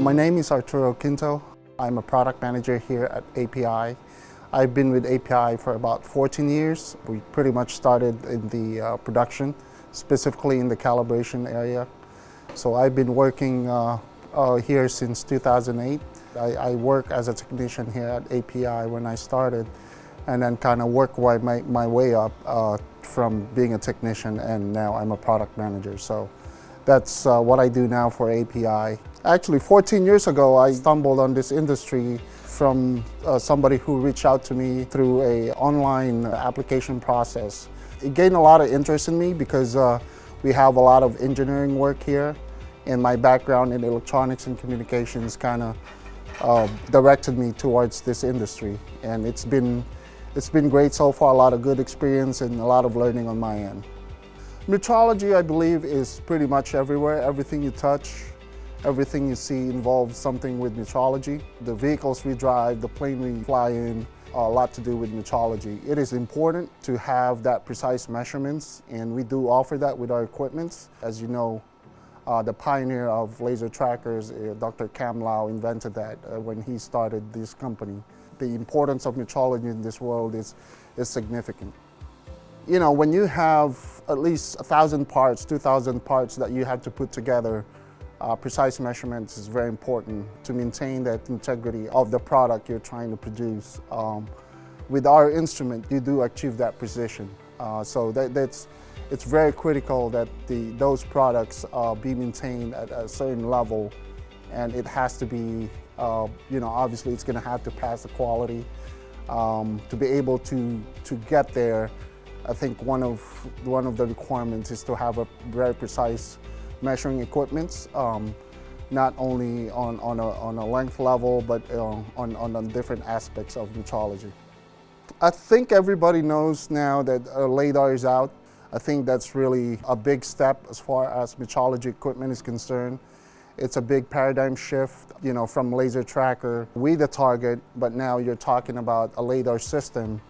My name is Arturo Quinto. I'm a product manager here at API. I've been with API for about 14 years. We pretty much started in the production, specifically in the calibration area. So I've been working here since 2008. I work as a technician here at API when I started, and then kind of work my way up from being a technician, and now I'm a product manager. So that's what I do now for API. Actually, 14 years ago, I stumbled on this industry from somebody who reached out to me through an online application process. It gained a lot of interest in me because we have a lot of engineering work here, and my background in electronics and communications kind of directed me towards this industry. And it's been great so far, a lot of good experience and a lot of learning on my end. Metrology, I believe, is pretty much everywhere. Everything you touch, everything you see involves something with metrology. The vehicles we drive, the plane we fly in, a lot to do with metrology. It is important to have that precise measurements, and we do offer that with our equipment. As you know, the pioneer of laser trackers, Dr. Cam Lau, invented that when he started this company. The importance of metrology in this world is significant. You know, when you have at least 1,000 parts, 2,000 parts that you have to put together, precise measurements is very important to maintain that integrity of the product you're trying to produce. With our instrument, you do achieve that precision. So it's very critical that those products be maintained at a certain level, and it has to be, you know, obviously it's going to have to pass the quality. To be able to get there, I think one of the requirements is to have a very precise measuring equipment, not only on a length level, but on different aspects of metrology. I think everybody knows now that LiDAR is out. I think that's really a big step as far as metrology equipment is concerned. It's a big paradigm shift, you know, from laser tracker, we the target, but now you're talking about a LiDAR system.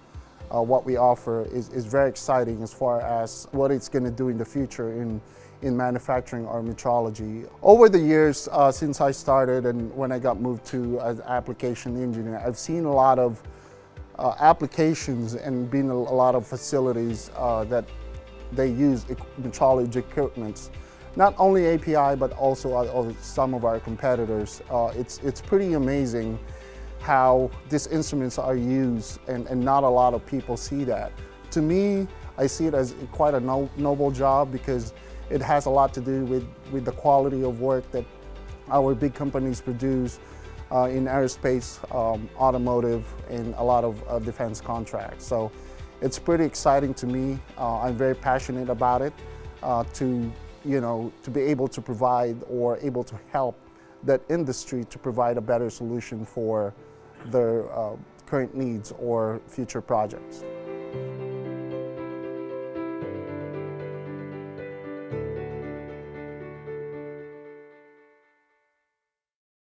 What we offer is very exciting as far as what it's going to do in the future in manufacturing our metrology. Over the years, since I started and when I got moved to as application engineer, I've seen a lot of applications and been a lot of facilities that they use metrology equipment. Not only API, but also some of our competitors. It's pretty amazing how these instruments are used, and not a lot of people see that. To me, I see it as quite a noble job because it has a lot to do with the quality of work that our big companies produce in aerospace, automotive, and a lot of defense contracts. So it's pretty exciting to me. I'm very passionate about it, to be able to provide or able to help that industry to provide a better solution for their current needs or future projects.